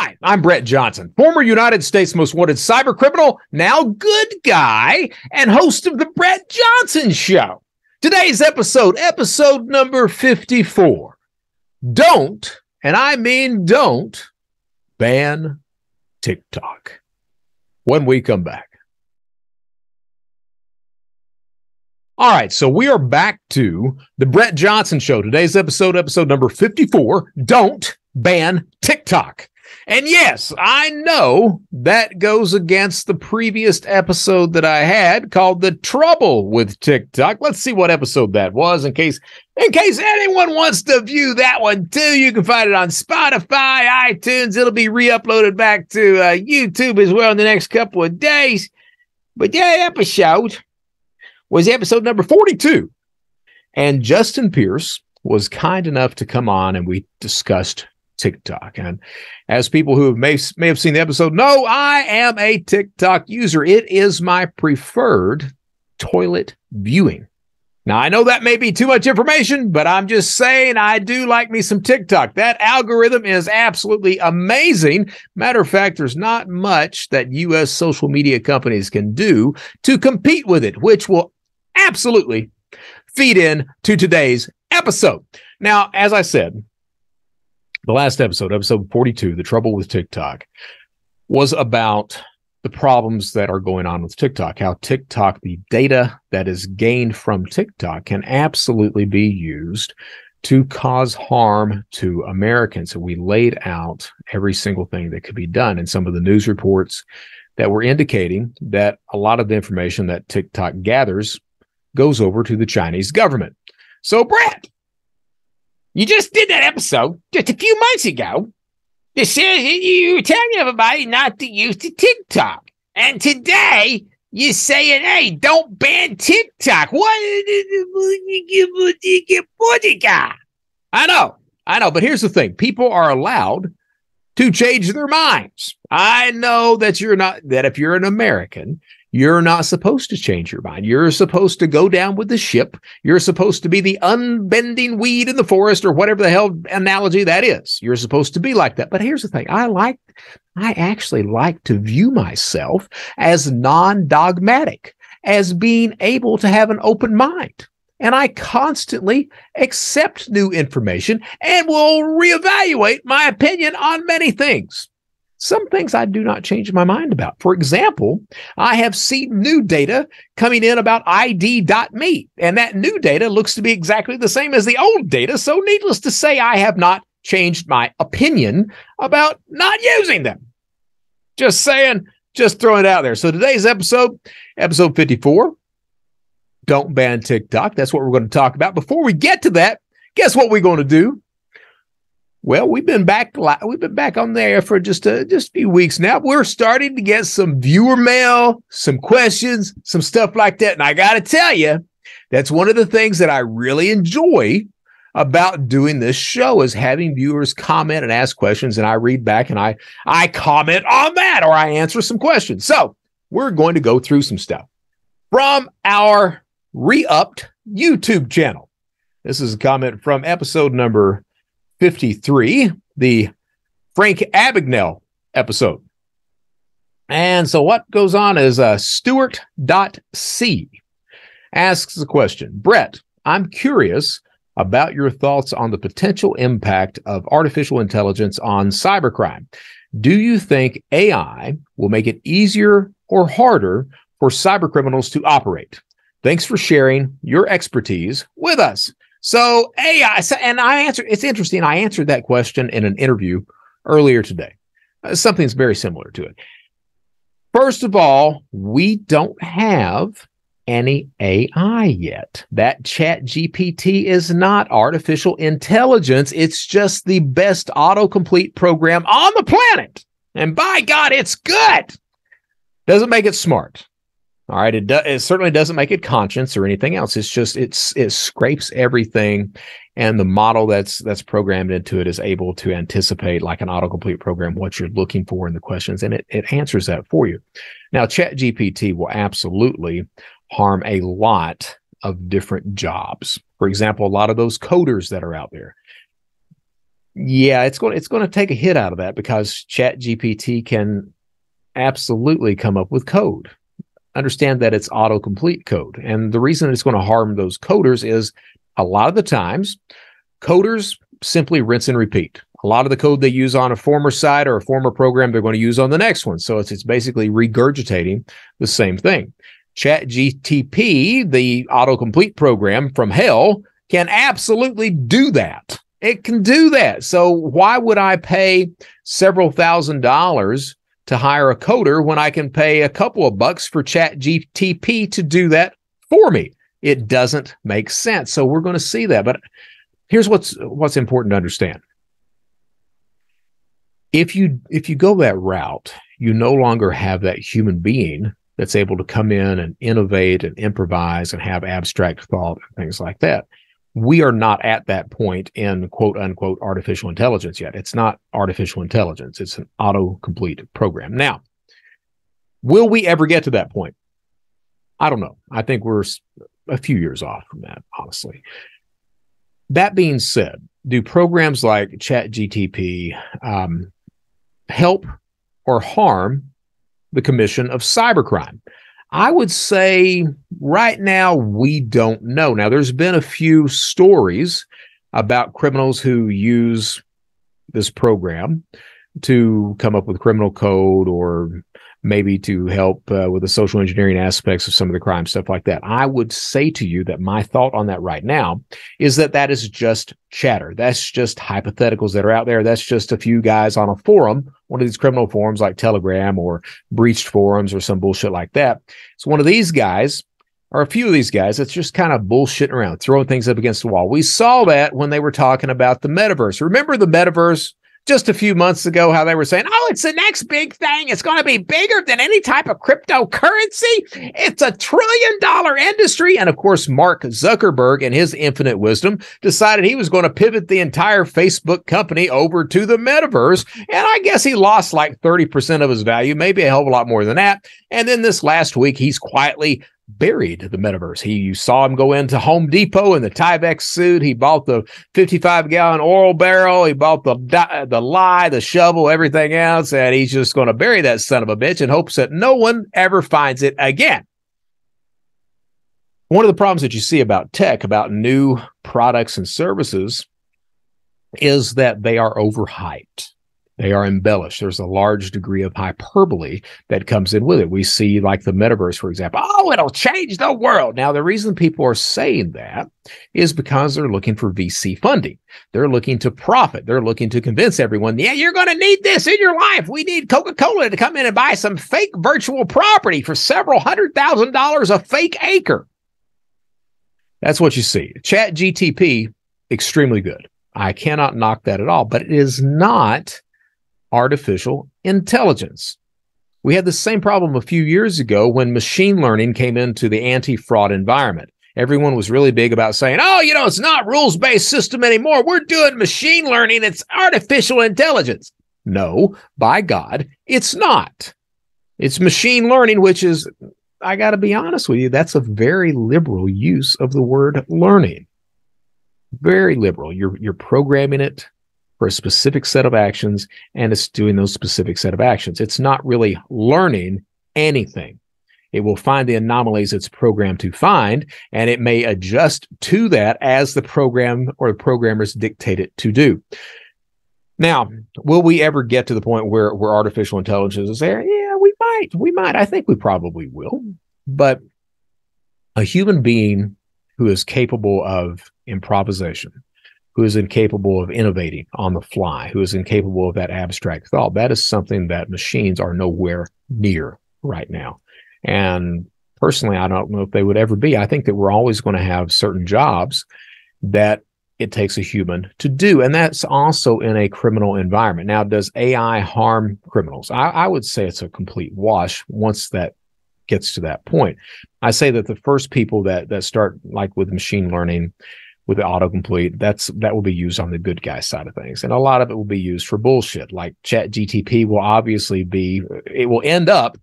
Hi, I'm Brett Johnson, former United States most wanted cybercriminal, now good guy, and host of the Brett Johnson Show. Today's episode number 54. Don't, and I mean don't, ban TikTok. When we come back. All right, so we are back to the Brett Johnson Show. Today's episode number 54, Don't Ban TikTok. And yes, I know that goes against the previous episode that I had called The Trouble with TikTok. Let's see what episode that was in case anyone wants to view that one too. You can find it on Spotify, iTunes. It'll be re-uploaded back to YouTube as well in the next couple of days. But that episode was episode number 42. And Justin Pierce was kind enough to come on and we discussed TikTok. And as people who may have seen the episode know, I am a TikTok user. It is my preferred toilet viewing. Now, I know that may be too much information, but I'm just saying I do like me some TikTok. That algorithm is absolutely amazing. Matter of fact, there's not much that U.S. social media companies can do to compete with it, which will absolutely feed in to today's episode. Now, as I said, the last episode 42, The Trouble with TikTok, was about the problems that are going on with TikTok, how TikTok, the data that is gained from TikTok can absolutely be used to cause harm to Americans. So we laid out every single thing that could be done. And some of the news reports that were indicating that a lot of the information that TikTok gathers goes over to the Chinese government. So, Brett, you just did that episode just a few months ago. That says you were telling everybody not to use the TikTok. And today, you're saying, hey, don't ban TikTok. What? I know. But here's the thing. People are allowed to change their minds. I know that if you're an American, you're not supposed to change your mind. You're supposed to go down with the ship. You're supposed to be the unbending weed in the forest, or whatever the hell analogy that is. You're supposed to be like that. But here's the thing. I actually like to view myself as non-dogmatic, as being able to have an open mind. And I constantly accept new information and will reevaluate my opinion on many things. Some things I do not change my mind about. For example, I have seen new data coming in about ID.me, and that new data looks to be exactly the same as the old data. So needless to say, I have not changed my opinion about not using them. Just saying, just throwing it out there. So today's episode 54, don't ban TikTok. That's what we're going to talk about. Before we get to that, guess what we're going to do? Well, we've been back on there for just a few weeks now. We're starting to get some viewer mail, some questions, some stuff like that. And I got to tell you, that's one of the things that I really enjoy about doing this show, is having viewers comment and ask questions, and I read back and I comment on that, or I answer some questions. So we're going to go through some stuff from our re-upped YouTube channel. This is a comment from episode number 53, the Frank Abagnale episode. And so what goes on is Stuart.C asks the question, Brett, I'm curious about your thoughts on the potential impact of artificial intelligence on cybercrime. Do you think AI will make it easier or harder for cybercriminals to operate? Thanks for sharing your expertise with us. So AI, and it's interesting, I answered that question in an interview earlier today. Something's very similar to it. First of all, we don't have any AI yet. That ChatGPT is not artificial intelligence. It's just the best autocomplete program on the planet. And by God, it's good. Doesn't make it smart. All right, it certainly doesn't make it conscious or anything else. It's just it scrapes everything, and the model that's programmed into it is able to anticipate, like an autocomplete program, what you're looking for in the questions, and it answers that for you. Now, ChatGPT will absolutely harm a lot of different jobs. For example, a lot of those coders that are out there. Yeah, it's going to take a hit out of that because ChatGPT can absolutely come up with code. Understand that it's autocomplete code. And the reason it's going to harm those coders is a lot of the times coders simply rinse and repeat. A lot of the code they use on a former site or a former program, they're going to use on the next one. So it's basically regurgitating the same thing. ChatGTP, the autocomplete program from hell, can absolutely do that. It can do that. So why would I pay several $1,000s to hire a coder when I can pay a couple of bucks for ChatGTP to do that for me? It doesn't make sense. So we're going to see that. But here's what's important to understand. If you go that route, you no longer have that human being that's able to come in and innovate and improvise and have abstract thought and things like that. We are not at that point in quote unquote artificial intelligence yet. It's not artificial intelligence. It's an autocomplete program. Now, will we ever get to that point? I don't know. I think we're a few years off from that, honestly. That being said, do programs like ChatGTP help or harm the commission of cybercrime? I would say right now, we don't know. Now, there's been a few stories about criminals who use this program to come up with criminal code or maybe to help with the social engineering aspects of some of the crime, stuff like that. I would say to you that my thought on that right now is that that is just chatter. That's just hypotheticals that are out there. That's just a few guys on a forum, one of these criminal forums like Telegram or breached forums or some bullshit like that. It's one of these guys or a few of these guys that's just kind of bullshitting around, throwing things up against the wall. We saw that when they were talking about the metaverse. Remember the metaverse? Just a few months ago, how they were saying, oh, it's the next big thing. It's going to be bigger than any type of cryptocurrency. It's $1 trillion industry. And of course, Mark Zuckerberg, in his infinite wisdom, decided he was going to pivot the entire Facebook company over to the metaverse. And I guess he lost like 30% of his value, maybe a hell of a lot more than that. And then this last week, he's quietly buried the metaverse. You saw him go into Home Depot in the Tyvek suit. He bought the 55-gallon oil barrel. He bought the shovel, everything else, and he's just going to bury that son of a bitch in hopes that no one ever finds it again. One of the problems that you see about tech, about new products and services, is that they are overhyped. They are embellished. There's a large degree of hyperbole that comes in with it. We see like the metaverse, for example. Oh, it'll change the world. Now, the reason people are saying that is because they're looking for VC funding. They're looking to profit. They're looking to convince everyone, yeah, you're going to need this in your life. We need Coca-Cola to come in and buy some fake virtual property for several $100,000 a fake acre. That's what you see. ChatGTP, extremely good. I cannot knock that at all, but it is not artificial intelligence. We had the same problem a few years ago when machine learning came into the anti-fraud environment. Everyone was really big about saying, oh, it's not rules-based system anymore. We're doing machine learning. It's artificial intelligence. No, by God, it's not. It's machine learning, which is, I got to be honest with you, that's a very liberal use of the word learning. Very liberal. You're programming it for a specific set of actions, and it's doing those specific set of actions. It's not really learning anything. It will find the anomalies it's programmed to find, and it may adjust to that as the program or the programmers dictate it to do. Now, will we ever get to the point where artificial intelligence is there? Yeah, we might. We might. I think we probably will. But a human being who is capable of improvisation, who is incapable of innovating on the fly, who is incapable of that abstract thought, that is something that machines are nowhere near right now. And personally, I don't know if they would ever be. I think that we're always going to have certain jobs that it takes a human to do. And that's also in a criminal environment. Now, does AI harm criminals? I would say it's a complete wash once that gets to that point. I say that the first people that start like with machine learning, with the autocomplete, that will be used on the good guy side of things. And a lot of it will be used for bullshit. Like ChatGTP will obviously it will end up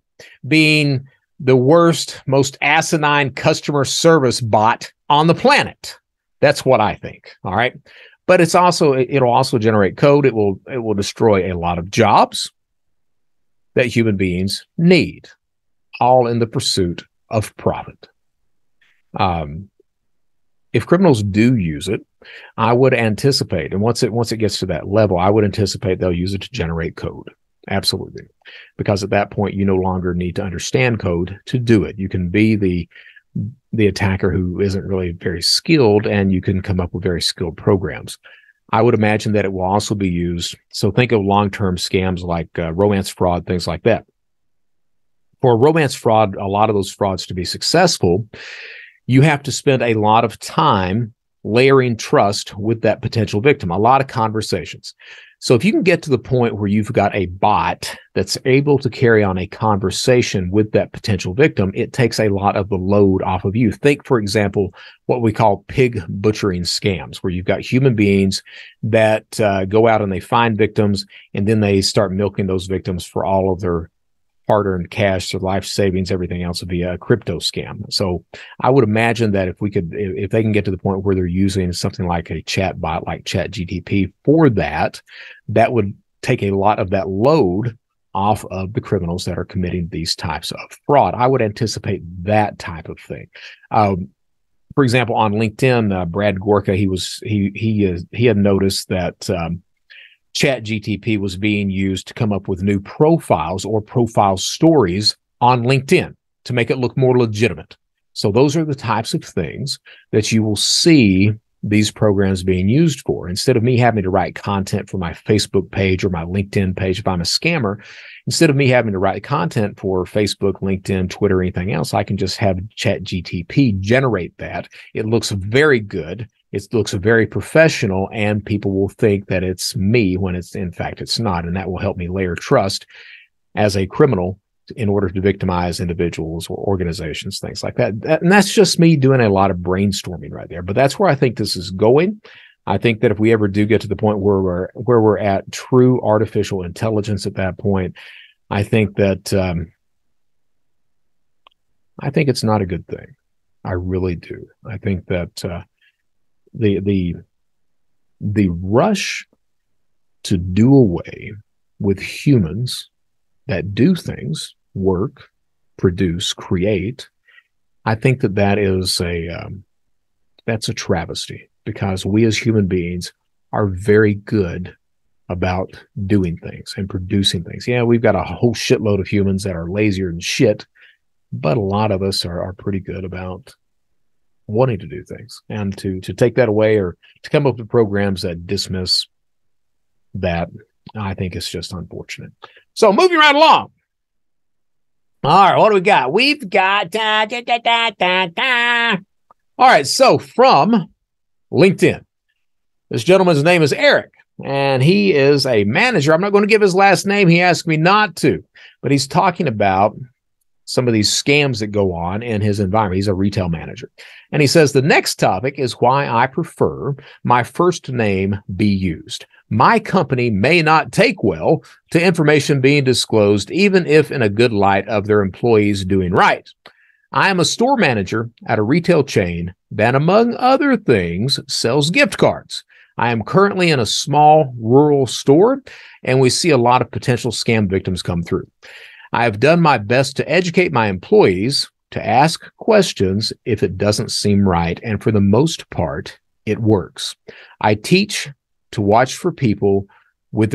being the worst, most asinine customer service bot on the planet. That's what I think. All right. but it'll also generate code. It will destroy a lot of jobs that human beings need, all in the pursuit of profit. If criminals do use it, I would anticipate, and once it gets to that level, I would anticipate they'll use it to generate code. Absolutely. Because at that point, you no longer need to understand code to do it. You can be the attacker who isn't really very skilled, and you can come up with very skilled programs. I would imagine that it will also be used. So think of long-term scams like romance fraud, things like that. For romance fraud, a lot of those frauds to be successful, you have to spend a lot of time layering trust with that potential victim, a lot of conversations. So if you can get to the point where you've got a bot that's able to carry on a conversation with that potential victim, it takes a lot of the load off of you. Think, for example, what we call pig butchering scams, where you've got human beings that go out and they find victims, and then they start milking those victims for all of their hard-earned cash, their life savings, everything else would be a crypto scam. So I would imagine that if they can get to the point where they're using something like a chat bot like ChatGTP for that, that would take a lot of that load off of the criminals that are committing these types of fraud. I would anticipate that type of thing. For example, on LinkedIn, Brad Gorka, he had noticed that ChatGTP was being used to come up with new profiles or profile stories on LinkedIn to make it look more legitimate. So those are the types of things that you will see these programs being used for. Instead of me having to write content for my Facebook page or my LinkedIn page, if I'm a scammer, instead of me having to write content for Facebook, LinkedIn, Twitter, anything else, I can just have ChatGTP generate that. It looks very good. It looks very professional, and people will think that it's me when in fact it's not. And that will help me layer trust as a criminal in order to victimize individuals or organizations, things like that. And that's just me doing a lot of brainstorming right there. But that's where I think this is going. I think that if we ever do get to the point where we're at true artificial intelligence at that point, I think that I think it's not a good thing. I really do. I think that the rush to do away with humans that do things, work, produce, create, I think that is that's a travesty, because we as human beings are very good about doing things and producing things. Yeah, we've got a whole shitload of humans that are lazier than shit, but a lot of us are pretty good about wanting to do things. And to take that away or to come up with programs that dismiss that, I think it's just unfortunate. So moving right along. All right, what do we got? We've got All right, so from LinkedIn, this gentleman's name is Eric, and he is a manager. I'm not going to give his last name. He asked me not to, but he's talking about some of these scams that go on in his environment. He's a retail manager. And he says, the next topic is why I prefer my first name be used. My company may not take well to information being disclosed, even if in a good light of their employees doing right. I am a store manager at a retail chain that, among other things, sells gift cards. I am currently in a small rural store, and we see a lot of potential scam victims come through. I have done my best to educate my employees to ask questions if it doesn't seem right, and for the most part, it works. I teach to watch for people on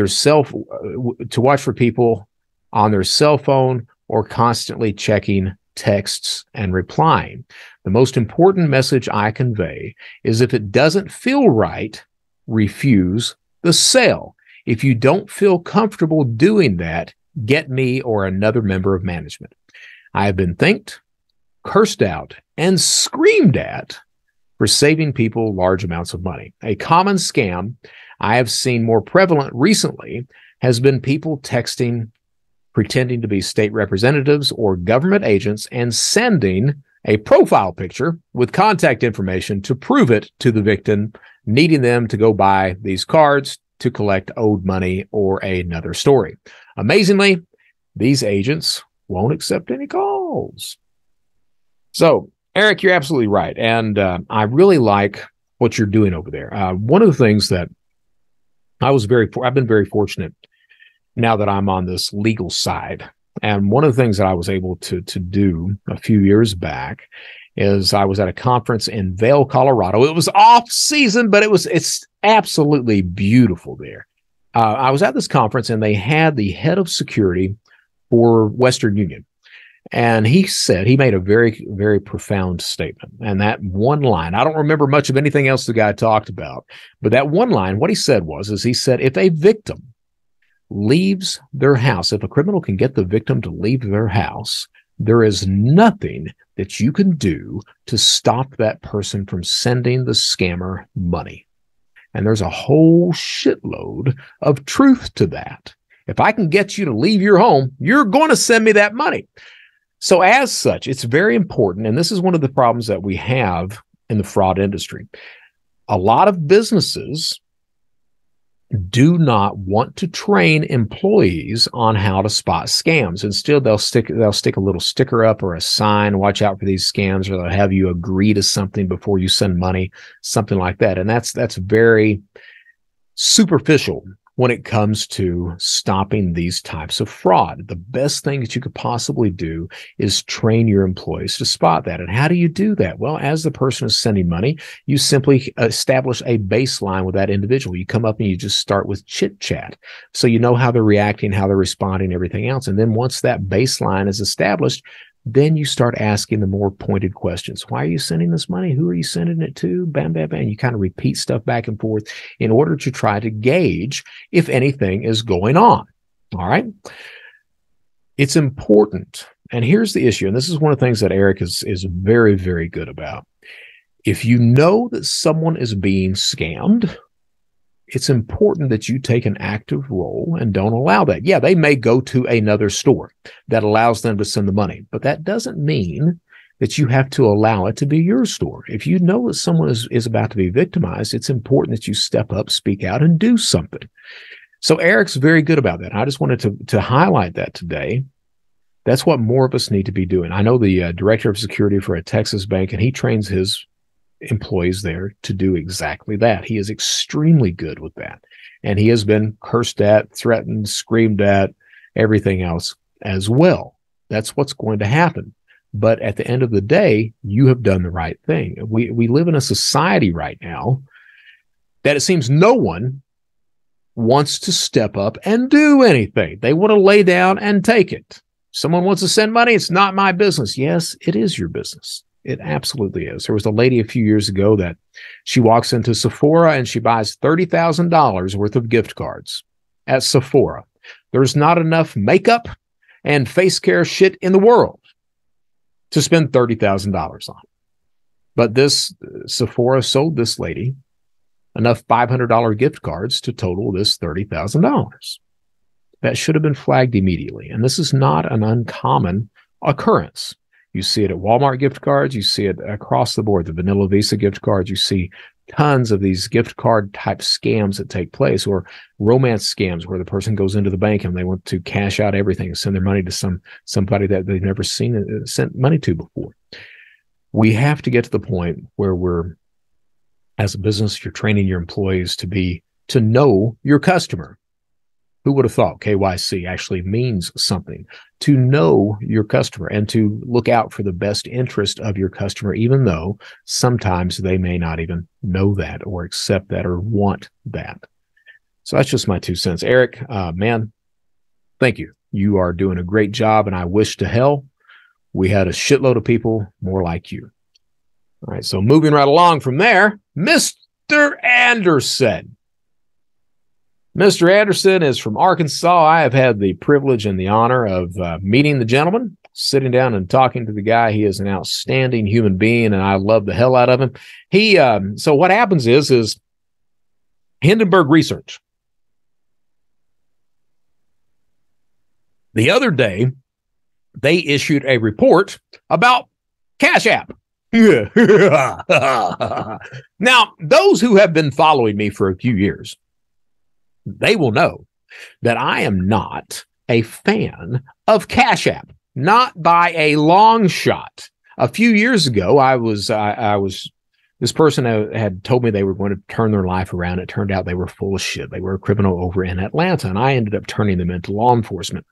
their cell phone or constantly checking texts and replying. The most important message I convey is if it doesn't feel right, refuse the sale. If you don't feel comfortable doing that, get me or another member of management. I have been thanked, cursed out, and screamed at for saving people large amounts of money. A common scam I have seen more prevalent recently has been people texting, pretending to be state representatives or government agents, and sending a profile picture with contact information to prove it to the victim, needing them to go buy these cards to collect owed money or another story. Amazingly, these agents won't accept any calls. So, Eric, you're absolutely right. And I really like what you're doing over there. One of the things that I've been very fortunate now that I'm on this legal side. And one of the things that I was able to do a few years back is I was at a conference in Vail, Colorado. It was off season, but it's absolutely beautiful there. I was at this conference and they had the head of security for Western Union. And he made a very, very profound statement. And that one line, I don't remember much of anything else the guy talked about, but that one line, what he said he said, if a victim leaves their house, if a criminal can get the victim to leave their house, there is nothing that you can do to stop that person from sending the scammer money. And there's a whole shitload of truth to that. If I can get you to leave your home, you're going to send me that money. So as such, it's very important, and this is one of the problems that we have in the fraud industry. A lot of businesses do not want to train employees on how to spot scams. Instead, they'll stick a little sticker up or a sign, watch out for these scams, or they'll have you agree to something before you send money, something like that. And that's very superficial when it comes to stopping these types of fraud. The best thing that you could possibly do is train your employees to spot that. And how do you do that? Well, as the person is sending money, you simply establish a baseline with that individual. You come up and you just start with chit chat. So you know how they're reacting, how they're responding, everything else. And then once that baseline is established, then you start asking the more pointed questions. Why are you sending this money? Who are you sending it to? Bam, bam, bam. You kind of repeat stuff back and forth in order to try to gauge if anything is going on. All right. It's important. And here's the issue. And this is one of the things that Eric is very, very good about. If you know that someone is being scammed, it's important that you take an active role and don't allow that. Yeah, they may go to another store that allows them to send the money, but that doesn't mean that you have to allow it to be your store. If you know that someone is about to be victimized, it's important that you step up, speak out, and do something. So Eric's very good about that. I just wanted to highlight that today. That's what more of us need to be doing. I know the director of security for a Texas bank, and he trains his employees there to do exactly that. He is extremely good with that. And he has been cursed at, threatened, screamed at, everything else as well. That's what's going to happen. But at the end of the day, you have done the right thing. We live in a society right now that it seems no one wants to step up and do anything. They want to lay down and take it. Someone wants to send money. It's not my business. Yes, it is your business. It absolutely is. There was a lady a few years ago that she walks into Sephora and she buys $30,000 worth of gift cards at Sephora. There's not enough makeup and face care shit in the world to spend $30,000 on. But this Sephora sold this lady enough $500 gift cards to total this $30,000. That should have been flagged immediately. And this is not an uncommon occurrence. You see it at Walmart gift cards. You see it across the board, the Vanilla Visa gift cards. You see tons of these gift card type scams that take place, or romance scams where the person goes into the bank and they want to cash out everything and send their money to somebody that they've never sent money to before. We have to get to the point where as a business, you're training your employees to know your customer. Who would have thought KYC actually means something? To know your customer and to look out for the best interest of your customer, even though sometimes they may not even know that or accept that or want that. So that's just my 2 cents. Eric, man, thank you. You are doing a great job, and I wish to hell we had a shitload of people more like you. All right, so moving right along from there, Mr. Anderson. Mr. Anderson is from Arkansas. I have had the privilege and the honor of meeting the gentleman, sitting down and talking to the guy. He is an outstanding human being, and I love the hell out of him. So what happens is Hindenburg Research. The other day, they issued a report about CashApp. Now, those who have been following me for a few years, they will know that I am not a fan of CashApp, not by a long shot. A few years ago, I was This person had told me they were going to turn their life around. It turned out they were full of shit. They were a criminal over in Atlanta, and I ended up turning them into law enforcement.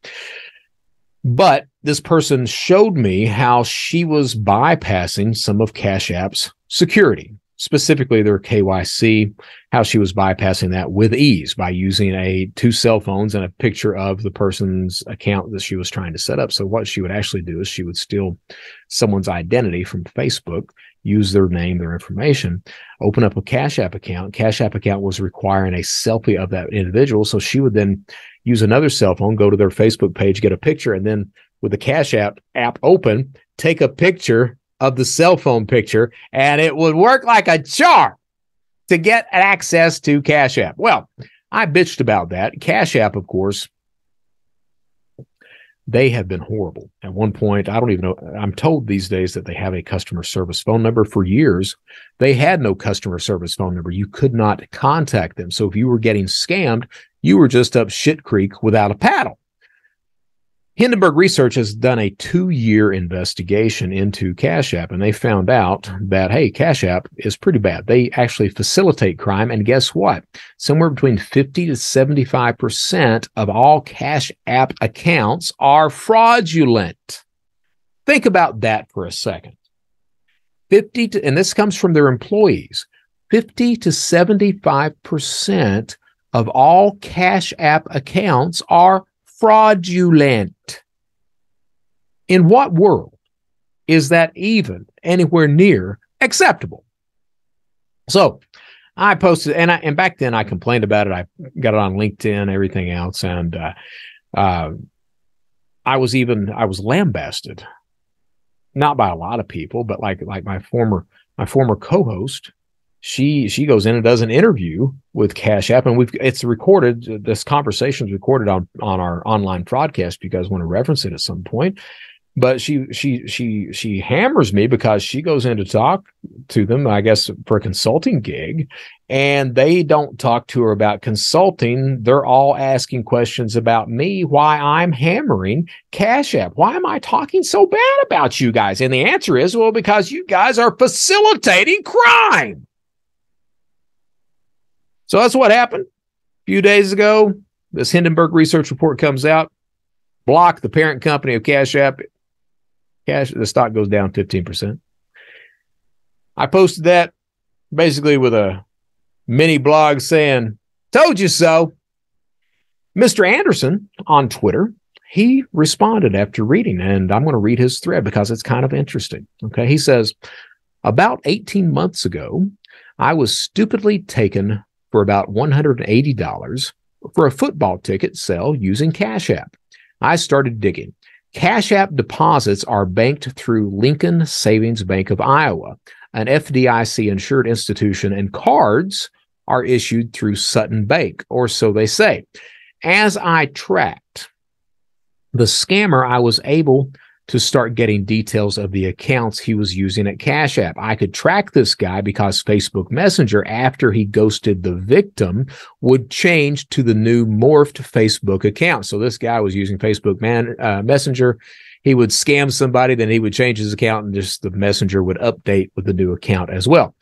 But this person showed me how she was bypassing some of CashApp's security, specifically their KYC, how she was bypassing that with ease by using two cell phones and a picture of the person's account that she was trying to set up. So what she would actually do is she would steal someone's identity from Facebook, use their name, their information, open up a CashApp account. CashApp account was requiring a selfie of that individual. So she would then use another cell phone, go to their Facebook page, get a picture, and then with the CashApp app open, take a picture of the cell phone picture, and it would work like a charm to get access to CashApp. Well, I bitched about that. CashApp, of course, they have been horrible. At one point, I don't even know, I'm told these days that they have a customer service phone number. For years, they had no customer service phone number. You could not contact them. So if you were getting scammed, you were just up shit creek without a paddle. Hindenburg Research has done a 2-year investigation into CashApp, and they found out that, hey, CashApp is pretty bad. They actually facilitate crime, and guess what? Somewhere between 50 to 75% of all CashApp accounts are fraudulent. Think about that for a second. And this comes from their employees, 50 to 75% of all CashApp accounts are fraudulent. In what world is that even anywhere near acceptable? So I posted, and back then I complained about it. I got it on LinkedIn, everything else, and I was lambasted, not by a lot of people, but like my former co-host. She goes in and does an interview with CashApp, and it's recorded. This conversation is recorded on our online broadcast. If you guys want to reference it at some point, but she hammers me because she goes in to talk to them, I guess, for a consulting gig, and they don't talk to her about consulting. They're all asking questions about me, why I'm hammering CashApp. Why am I talking so bad about you guys? And the answer is, well, because you guys are facilitating crime. So that's what happened. A few days ago, this Hindenburg Research report comes out. Block, the parent company of CashApp. The stock goes down 15%. I posted that basically with a mini blog saying, told you so. Mr. Anderson on Twitter, he responded after reading, and I'm going to read his thread because it's kind of interesting. Okay, he says, about 18 months ago, I was stupidly taken for about $180 for a football ticket sale using CashApp. I started digging. CashApp deposits are banked through Lincoln Savings Bank of Iowa, an FDIC-insured institution, and cards are issued through Sutton Bank, or so they say. As I tracked the scammer, I was able to start getting details of the accounts he was using at CashApp. I could track this guy because Facebook Messenger, after he ghosted the victim, would change to the new morphed Facebook account. So this guy was using Facebook Messenger. He would scam somebody, then he would change his account, and just the Messenger would update with the new account as well.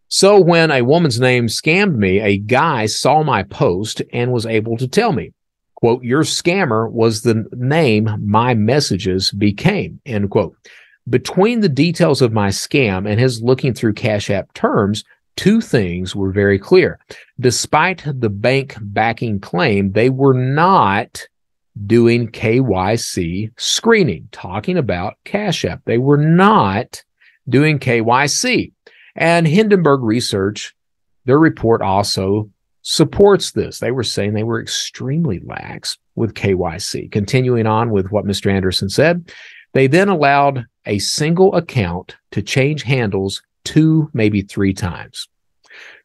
So when a woman's name scammed me, a guy saw my post and was able to tell me, quote, your scammer was the name my messages became, end quote. Between the details of my scam and his looking through CashApp terms, two things were very clear. Despite the bank backing claim, they were not doing KYC screening, talking about CashApp. They were not doing KYC. And Hindenburg Research, their report also supports this. They were saying they were extremely lax with KYC. Continuing on with what Mr. Anderson said, they then allowed a single account to change handles 2, maybe 3 times.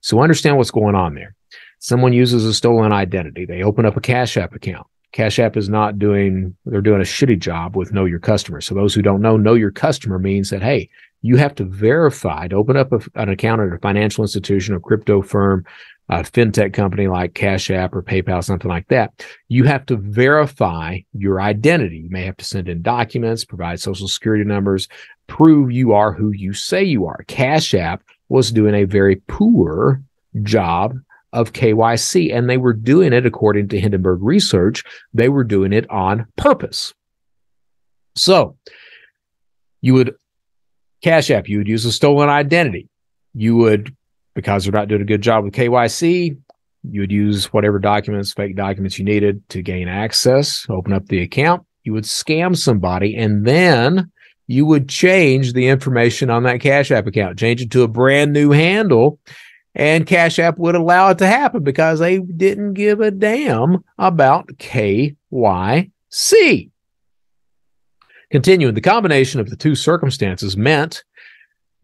So understand what's going on there. Someone uses a stolen identity. They open up a CashApp account. CashApp is not doing, they're doing a shitty job with Know Your Customer. So those who don't know Your Customer means that, hey, you have to verify to open up an account at a financial institution, a crypto firm, a fintech company like CashApp or PayPal, something like that. You have to verify your identity. You may have to send in documents, provide social security numbers, prove you are who you say you are. CashApp was doing a very poor job of KYC, and they were doing it, according to Hindenburg Research, they were doing it on purpose. So you would CashApp, you would use a stolen identity. You would, because they're not doing a good job with KYC, you would use whatever documents, fake documents you needed to gain access, open up the account. You would scam somebody, and then you would change the information on that CashApp account, change it to a brand new handle, and CashApp would allow it to happen because they didn't give a damn about KYC. Continuing, the combination of the two circumstances meant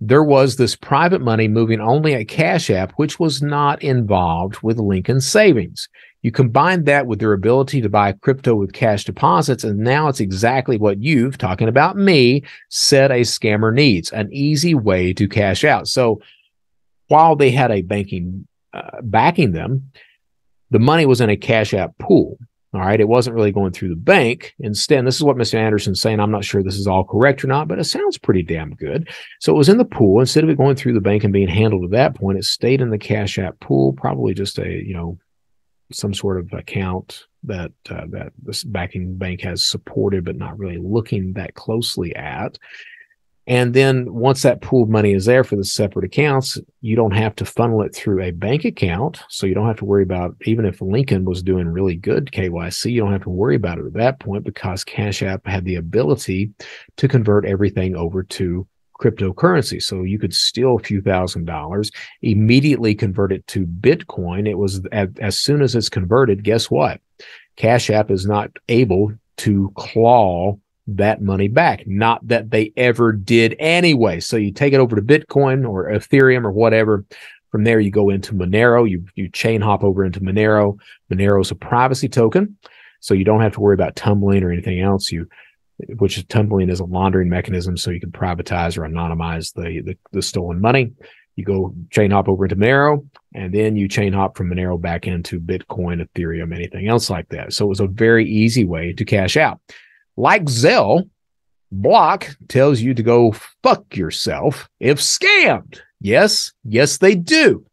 there was this private money moving only at CashApp, which was not involved with Lincoln Savings. You combine that with their ability to buy crypto with cash deposits, and now it's exactly what you've, talking about me, said a scammer needs, an easy way to cash out. So while they had a banking backing them, the money was in a CashApp pool. All right, it wasn't really going through the bank. Instead, this is what Mr. Anderson's saying. I'm not sure this is all correct or not, but it sounds pretty damn good. So it was in the pool. Instead of it going through the bank and being handled at that point, it stayed in the CashApp pool, probably just a, some sort of account that that this backing bank has supported, but not really looking that closely at. And then once that pooled money is there for the separate accounts, you don't have to funnel it through a bank account. So you don't have to worry about, even if Lincoln was doing really good KYC, you don't have to worry about it at that point because CashApp had the ability to convert everything over to cryptocurrency. So you could steal a few $1,000s, immediately convert it to Bitcoin. It was as soon as it's converted, guess what? CashApp is not able to claw that money back. Not that they ever did anyway. So you take it over to Bitcoin or Ethereum or whatever. From there, you go into Monero. You chain hop over into Monero. Monero is a privacy token, so you don't have to worry about tumbling or anything else. Tumbling is a laundering mechanism, so you can privatize or anonymize the stolen money. You go chain hop over into Monero, and then you chain hop from Monero back into Bitcoin, Ethereum, anything else like that. So it was a very easy way to cash out. Like Zelle, Block tells you to go fuck yourself if scammed. Yes, they do.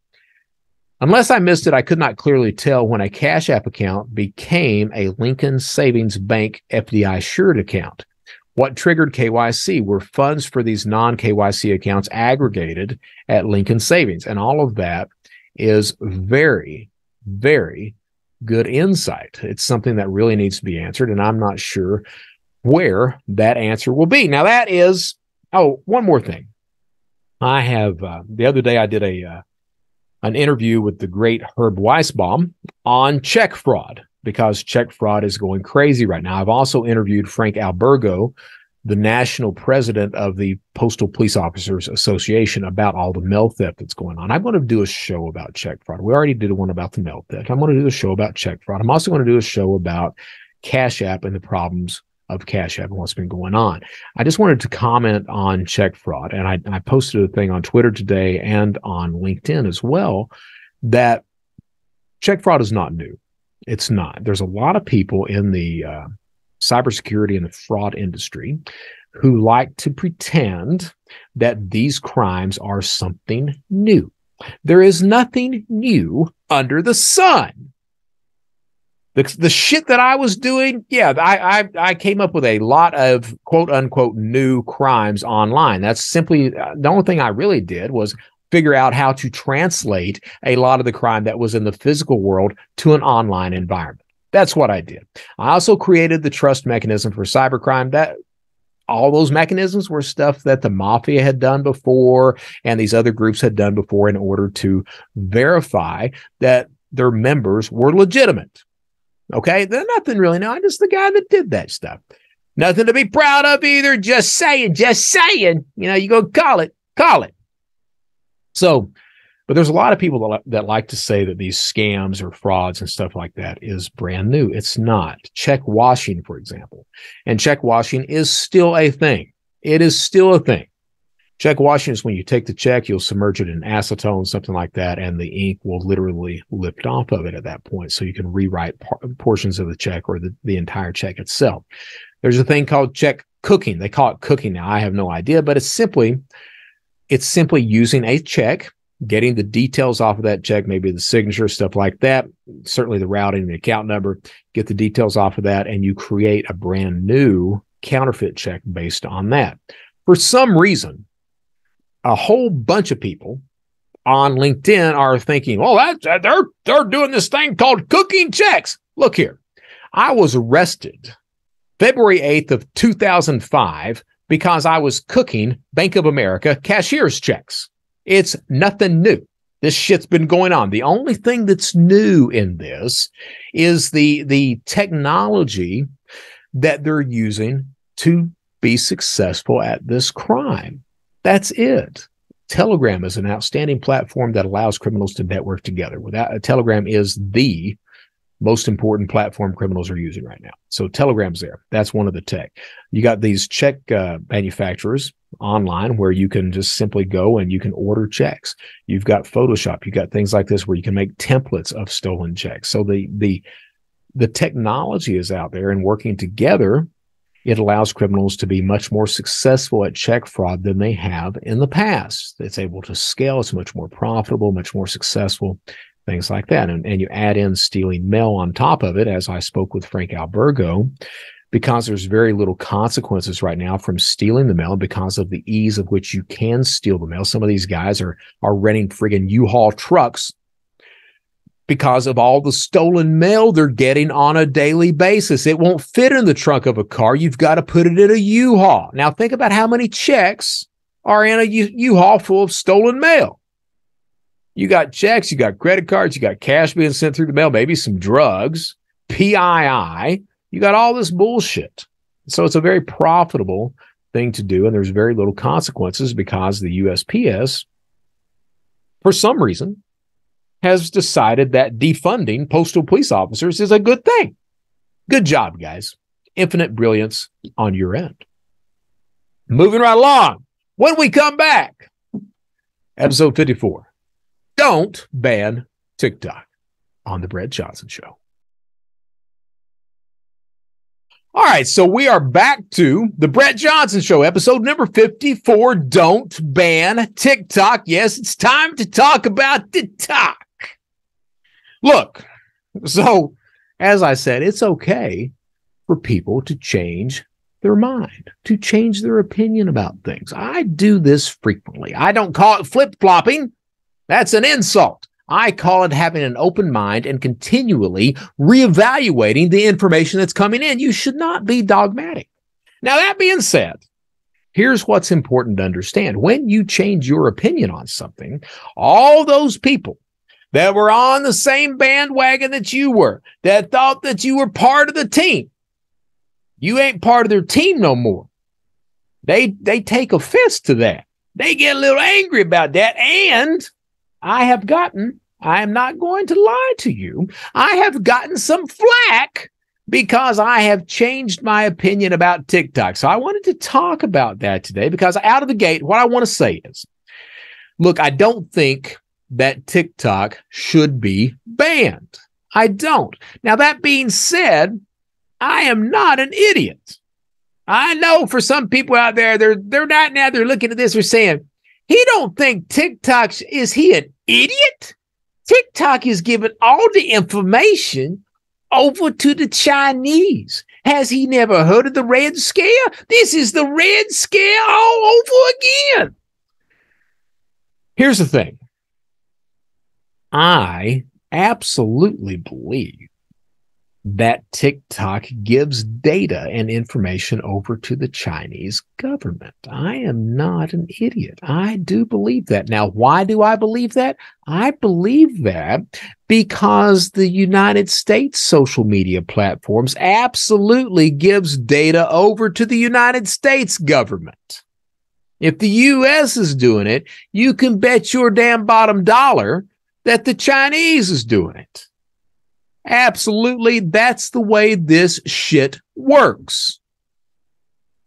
Unless I missed it, I could not clearly tell when a CashApp account became a Lincoln Savings Bank FDI Assured account. What triggered KYC were funds for these non-KYC accounts aggregated at Lincoln Savings. And all of that is very, very good insight. It's something that really needs to be answered, and I'm not sure where that answer will be. Now that is, one more thing. I have, the other day I did an interview with the great Herb Weisbaum on check fraud, because check fraud is going crazy right now. I've also interviewed Frank Albergo, the national president of the Postal Police Officers Association, about all the mail theft that's going on. I'm going to do a show about check fraud. We already did one about the mail theft. I'm going to do a show about check fraud. I'm also going to do a show about CashApp and the problems of CashApp and what's been going on. I just wanted to comment on check fraud, and I posted a thing on Twitter today and on LinkedIn as well, that check fraud is not new. It's not. There's a lot of people in the cybersecurity and the fraud industry who like to pretend that these crimes are something new. There is nothing new under the sun. The shit that I was doing, I came up with a lot of quote unquote new crimes online. That's simply the only thing I really did was figure out how to translate a lot of the crime that was in the physical world to an online environment. That's what I did. I also created the trust mechanism for cybercrime. That all those mechanisms were stuff that the mafia had done before and these other groups had done before in order to verify that their members were legitimate. Okay, there's nothing really new. I'm just the guy that did that stuff. Nothing to be proud of either. Just saying. You go call it. So, but there's a lot of people that like to say that these scams or frauds and stuff like that is brand new. It's not. Check washing, for example. And check washing is still a thing. It is still a thing. Check washing is when you take the check, you'll submerge it in acetone, something like that, and the ink will literally lift off of it at that point. So you can rewrite portions of the check or the entire check itself. There's a thing called check cooking. They call it cooking now. I have no idea, but it's simply It's simply using a check, getting the details off of that check, maybe the signature, stuff like that, certainly the routing, the account number, get the details off of that, and you create a brand new counterfeit check based on that. For some reason, a whole bunch of people on LinkedIn are thinking, oh, they're doing this thing called cooking checks. Look here. I was arrested February 8th of 2005 because I was cooking Bank of America cashier's checks. It's nothing new. This shit's been going on. The only thing that's new in this is the technology that they're using to be successful at this crime. That's it. Telegram is an outstanding platform that allows criminals to network together. Telegram is the most important platform criminals are using right now. So Telegram's there. That's one of the tech. You got these check manufacturers online where you can just simply go and you can order checks. You've got Photoshop. You got things like this where you can make templates of stolen checks. So the technology is out there, and working together, it allows criminals to be much more successful at check fraud than they have in the past. It's able to scale. It's much more profitable, much more successful, things like that. And you add in stealing mail on top of it, as I spoke with Frank Albergo, because there's very little consequences right now from stealing the mail because of the ease of which you can steal the mail. Some of these guys are renting friggin' U-Haul trucks because of all the stolen mail they're getting on a daily basis. It won't fit in the trunk of a car. You've got to put it in a U-Haul. Now think about how many checks are in a U-Haul full of stolen mail. You got checks, you got credit cards, you got cash being sent through the mail, maybe some drugs, PII. You got all this bullshit. So it's a very profitable thing to do, and there's very little consequences because the USPS, for some reason, has decided that defunding postal police officers is a good thing. Good job, guys. Infinite brilliance on your end. Moving right along. When we come back, episode 54, don't ban TikTok on the Brett Johnson Show. All right, so we are back to the Brett Johnson Show, episode number 54, Don't Ban TikTok. Yes, it's time to talk about TikTok. Look, so as I said, it's okay for people to change their mind, to change their opinion about things. I do this frequently. I don't call it flip-flopping. That's an insult. I call it having an open mind and continually reevaluating the information that's coming in. You should not be dogmatic. Now, that being said, here's what's important to understand. When you change your opinion on something, all those people that were on the same bandwagon that you were, that thought that you were part of the team, you ain't part of their team no more. They take offense to that. They get a little angry about that. And I am not going to lie to you, I have gotten some flack because I have changed my opinion about TikTok. So I wanted to talk about that today because out of the gate, what I want to say is, look, I don't think that TikTok should be banned. I don't. Now, that being said, I am not an idiot. I know for some people out there, they're not now, they're looking at this, they're saying, he don't think TikTok, is he an idiot? TikTok is giving all the information over to the Chinese. Has he never heard of the Red Scare? This is the Red Scare all over again. Here's the thing. I absolutely believe that TikTok gives data and information over to the Chinese government. I am not an idiot. I do believe that. Now, why do I believe that? I believe that because the United States social media platforms absolutely gives data over to the United States government. If the U.S. is doing it, you can bet your damn bottom dollar that the Chinese is doing it. Absolutely, that's the way this shit works.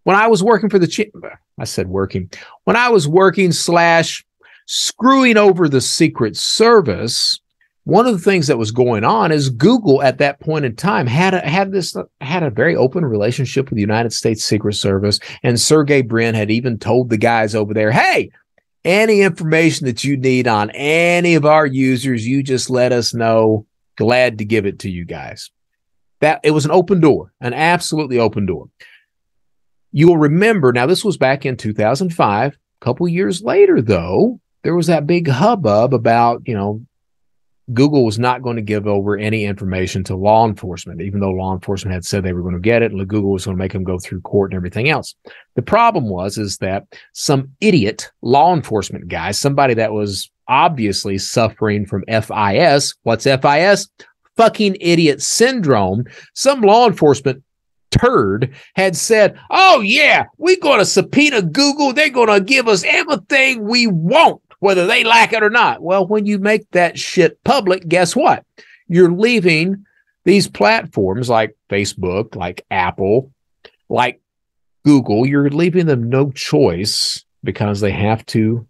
When I was working for when I was working / screwing over the Secret Service, one of the things that was going on is Google at that point in time had a very open relationship with the United States Secret Service, and Sergey Brin had even told the guys over there, hey, Any information that you need on any of our users, you just let us know. Glad to give it to you guys. That it was an open door, an absolutely open door. You'll remember, now this was back in 2005. A couple years later, though, there was that big hubbub about, Google was not going to give over any information to law enforcement, even though law enforcement had said they were going to get it, and Google was going to make them go through court and everything else. The problem is that some idiot law enforcement guy, somebody that was obviously suffering from FIS. What's FIS? Fucking idiot syndrome. Some law enforcement turd had said, oh yeah, we're going to subpoena Google. They're going to give us everything we want, whether they like it or not. Well, when you make that shit public, guess what? You're leaving these platforms like Facebook, like Apple, like Google, you're leaving them no choice because they have to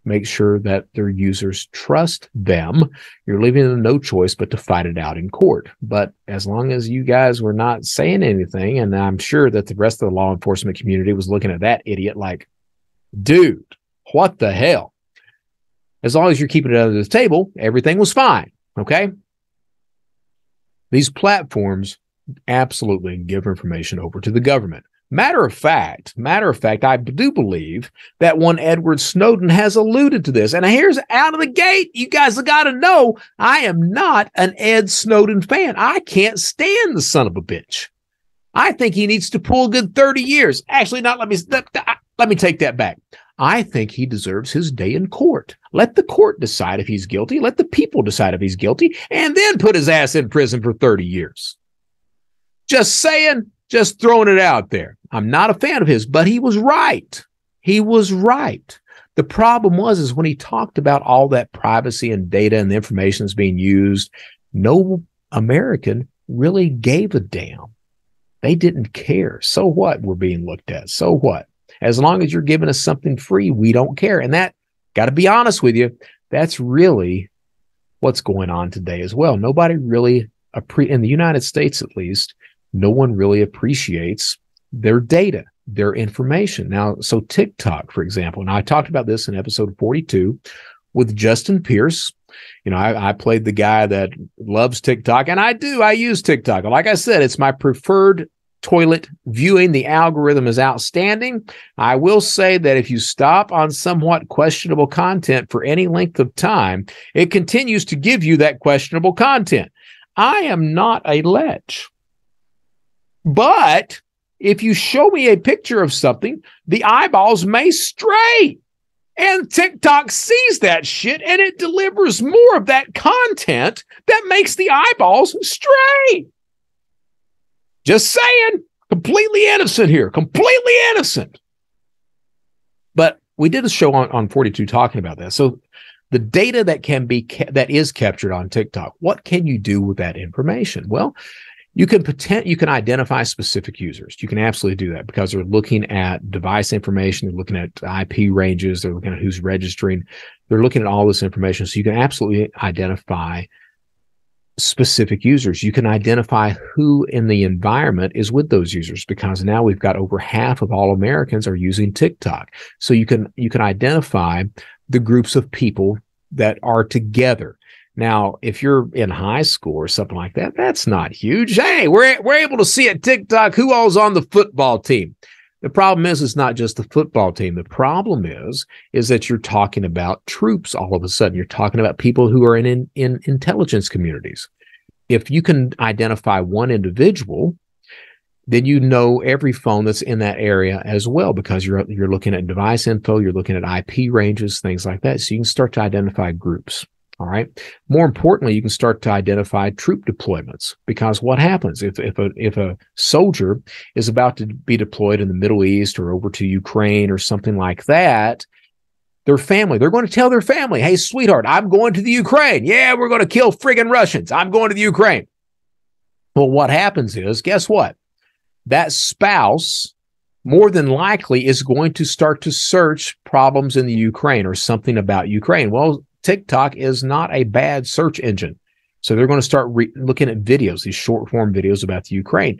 make sure that their users trust them. You're leaving them no choice but to fight it out in court. But as long as you guys were not saying anything, and I'm sure that the rest of the law enforcement community was looking at that idiot like, dude, what the hell? As long as you're keeping it under the table, everything was fine, okay? These platforms absolutely give information over to the government. Matter of fact, I do believe that one Edward Snowden has alluded to this. And here's out of the gate, you guys have got to know, I am not an Ed Snowden fan. I can't stand the son of a bitch. I think he needs to pull a good 30 years. Actually, let me take that back. I think he deserves his day in court. Let the court decide if he's guilty. Let the people decide if he's guilty, and then put his ass in prison for 30 years. Just saying, just throwing it out there. I'm not a fan of his, but he was right. He was right. The problem is when he talked about all that privacy and data and the information that's being used, no American really gave a damn. They didn't care. So what? We're being looked at. So what? As long as you're giving us something free, we don't care. And that, got to be honest with you, that's really what's going on today as well. Nobody really, in the United States at least, no one really appreciates their data, their information. Now, so TikTok, for example, and I talked about this in episode 42 with Justin Pierce. I played the guy that loves TikTok, and I use TikTok. Like I said, it's my preferred toilet viewing. The algorithm is outstanding. I will say that if you stop on somewhat questionable content for any length of time, it continues to give you that questionable content. I am not a lech. But if you show me a picture of something, the eyeballs may stray. And TikTok sees that shit, and it delivers more of that content that makes the eyeballs stray. Just saying, completely innocent here, completely innocent. But we did a show on 42 talking about that. So the data that is captured on TikTok, what can you do with that information? Well, you can identify specific users. You can absolutely do that because they're looking at device information. They're looking at IP ranges. They're looking at who's registering. They're looking at all this information. So you can absolutely identify specific users. You can identify who in the environment is with those users because now we've got over half of all Americans are using TikTok. So you can identify the groups of people that are together. Now, if you're in high school or something like that, that's not huge. Hey, we're able to see at TikTok who all's on the football team. The problem is it's not just the football team. The problem is that you're talking about troops all of a sudden. You're talking about people who are in intelligence communities. If you can identify one individual, then you know every phone that's in that area as well because you're looking at device info, you're looking at IP ranges, things like that. So you can start to identify groups. All right. More importantly, you can start to identify troop deployments because what happens if a soldier is about to be deployed in the Middle East or over to Ukraine or something like that, their family, they're going to tell their family, hey, sweetheart, I'm going to the Ukraine. Yeah, we're going to kill friggin' Russians. I'm going to the Ukraine. Well, what happens is, guess what? That spouse more than likely is going to start to search problems in the Ukraine or something about Ukraine. Well, TikTok is not a bad search engine. So they're going to start looking at videos, these short form videos about the Ukraine.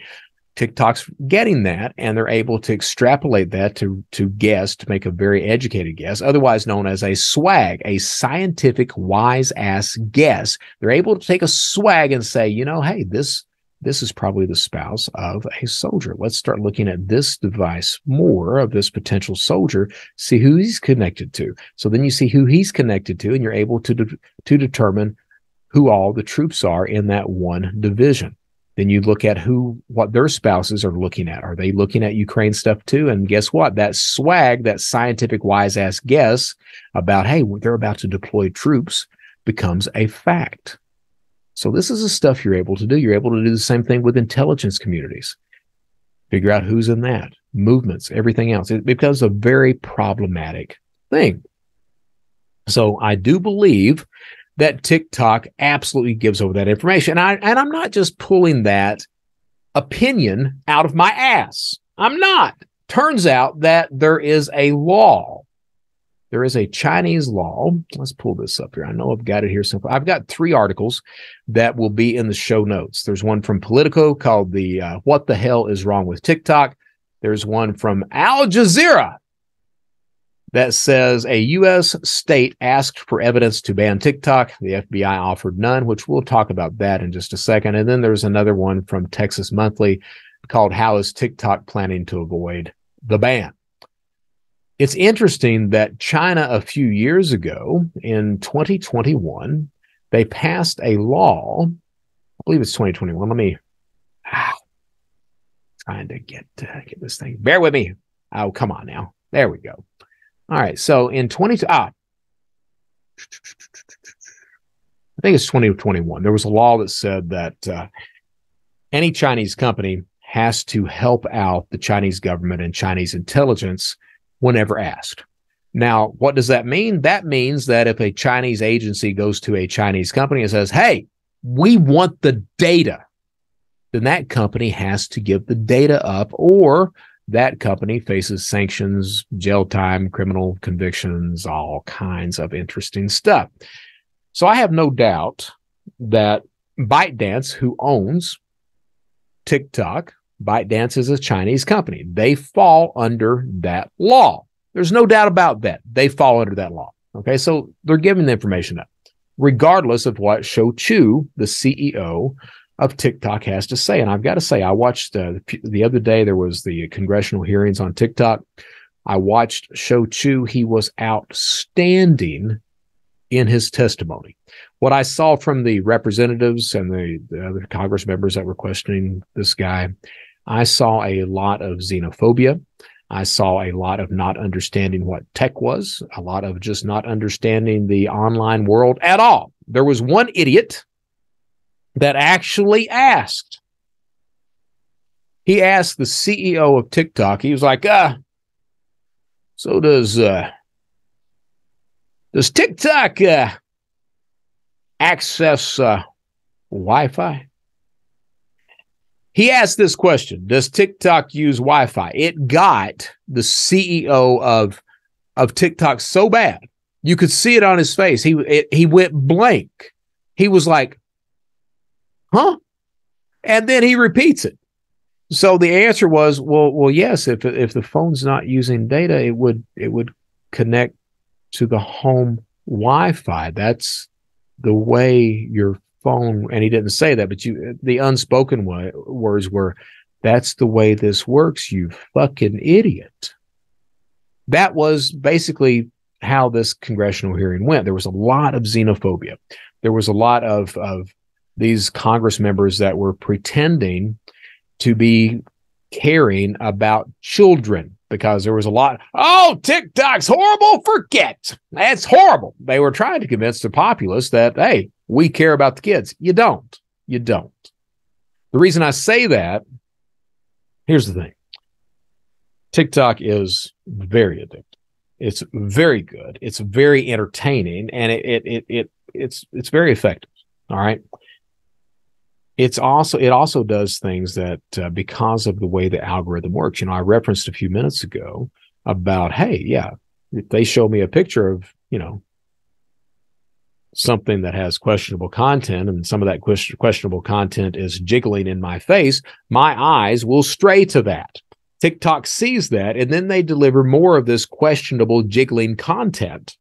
TikTok's getting that, and they're able to extrapolate that to guess, to make a very educated guess, otherwise known as a swag, a scientific wise ass guess. They're able to take a swag and say, you know, hey, this is probably the spouse of a soldier. Let's start looking at this device more, of this potential soldier, see who he's connected to. So then you see who he's connected to, and you're able to determine who all the troops are in that one division. Then you look at what their spouses are looking at. Are they looking at Ukraine stuff too? And guess what? That swag, that scientific wise ass guess about, hey, they're about to deploy troops, becomes a fact. So this is the stuff you're able to do. You're able to do the same thing with intelligence communities. Figure out who's in that, movements, everything else. It becomes a very problematic thing. So I do believe that TikTok absolutely gives over that information. And I'm not just pulling that opinion out of my ass. I'm not. Turns out that there is a law. There is a Chinese law. Let's pull this up here. I know I've got it here. I've got 3 articles that will be in the show notes. There's one from Politico called the What the Hell is Wrong with TikTok? There's one from Al Jazeera that says a U.S. state asked for evidence to ban TikTok. The FBI offered none, which we'll talk about that in just a second. And then there's another one from Texas Monthly called How is TikTok Planning to Avoid the Ban? It's interesting that China a few years ago in 2021, they passed a law. I believe it's 2021. Let me trying to get this thing. Bear with me. Oh, come on now. There we go. All right. So in I think it's 2021. There was a law that said that any Chinese company has to help out the Chinese government and Chinese intelligence whenever asked. Now, what does that mean? That means that if a Chinese agency goes to a Chinese company and says, hey, we want the data, then that company has to give the data up, or that company faces sanctions, jail time, criminal convictions, all kinds of interesting stuff. So I have no doubt that ByteDance, who owns TikTok, ByteDance is a Chinese company. They fall under that law. There's no doubt about that. They fall under that law. Okay, so they're giving the information up, regardless of what Shou Chu, the CEO of TikTok, has to say. And I've got to say, I watched the other day, there was the congressional hearings on TikTok. I watched Shou Chu. He was outstanding in his testimony. What I saw from the representatives and the other Congress members that were questioning this guy, I saw a lot of xenophobia. I saw a lot of not understanding what tech was, a lot of just not understanding the online world at all. There was one idiot that actually asked. He asked the CEO of TikTok, he was like, so does TikTok access Wi-Fi? He asked this question, does TikTok use Wi-Fi? It got the CEO of TikTok so bad, you could see it on his face. He went blank. He was like, huh? And then he repeats it. So the answer was, well, yes, if the phone's not using data, it would connect to the home Wi-Fi. That's the way your phone, and he didn't say that, but the unspoken words were, that's the way this works, you fucking idiot. That was basically how this congressional hearing went. There was a lot of xenophobia. There was a lot of these Congress members that were pretending to be caring about children, because there was a lot, oh, TikTok's horrible, forget. That's horrible. They were trying to convince the populace that, hey, we care about the kids. You don't. You don't. The reason I say that, here's the thing. TikTok is very addictive. It's very good. It's very entertaining, and it's very effective. All right. It also does things that because of the way the algorithm works. You know, I referenced a few minutes ago about, hey, yeah, if they show me a picture of, something that has questionable content, and some of that questionable content is jiggling in my face, my eyes will stray to that. TikTok sees that, and then they deliver more of this questionable jiggling content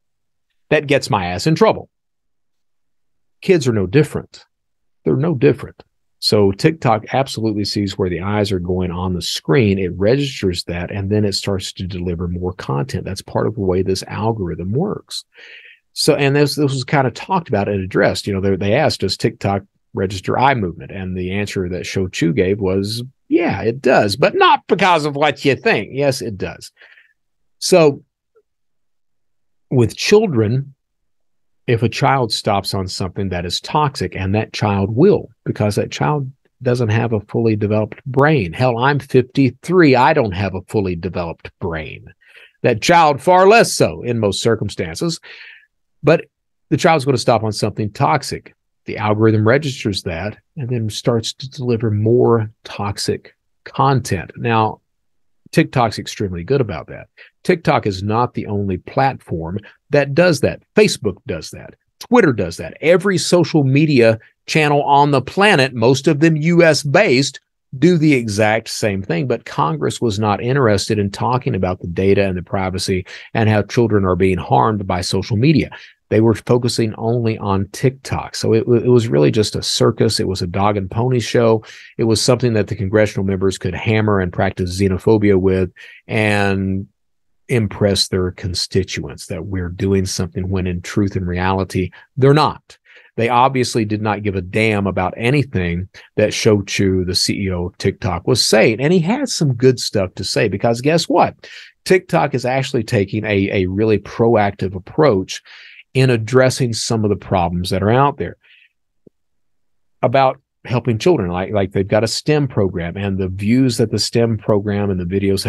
that gets my ass in trouble. Kids are no different. They're no different. So TikTok absolutely sees where the eyes are going on the screen. It registers that, and then it starts to deliver more content. That's part of the way this algorithm works. So, and this was kind of talked about and addressed. You know, they asked, does TikTok register eye movement? And the answer that Shou Chew gave was, yeah, it does, but not because of what you think. Yes, it does. So with children, if a child stops on something that is toxic, and that child will, because that child doesn't have a fully developed brain. Hell, I'm 53. I don't have a fully developed brain. That child far less so in most circumstances. But the child's going to stop on something toxic. The algorithm registers that and then starts to deliver more toxic content. Now, TikTok's extremely good about that. TikTok is not the only platform that does that. Facebook does that. Twitter does that. Every social media channel on the planet, most of them US-based, do the exact same thing. But Congress was not interested in talking about the data and the privacy and how children are being harmed by social media. They were focusing only on TikTok. So it was really just a circus. It was a dog and pony show. It was something that the congressional members could hammer and practice xenophobia with and impress their constituents that we're doing something, when in truth and reality, they're not. They obviously did not give a damn about anything that Shou Chew, the CEO of TikTok, was saying. And he had some good stuff to say, because guess what? TikTok is actually taking a really proactive approach in addressing some of the problems that are out there about helping children. Like they've got a STEM program, and the views that the STEM program and the videos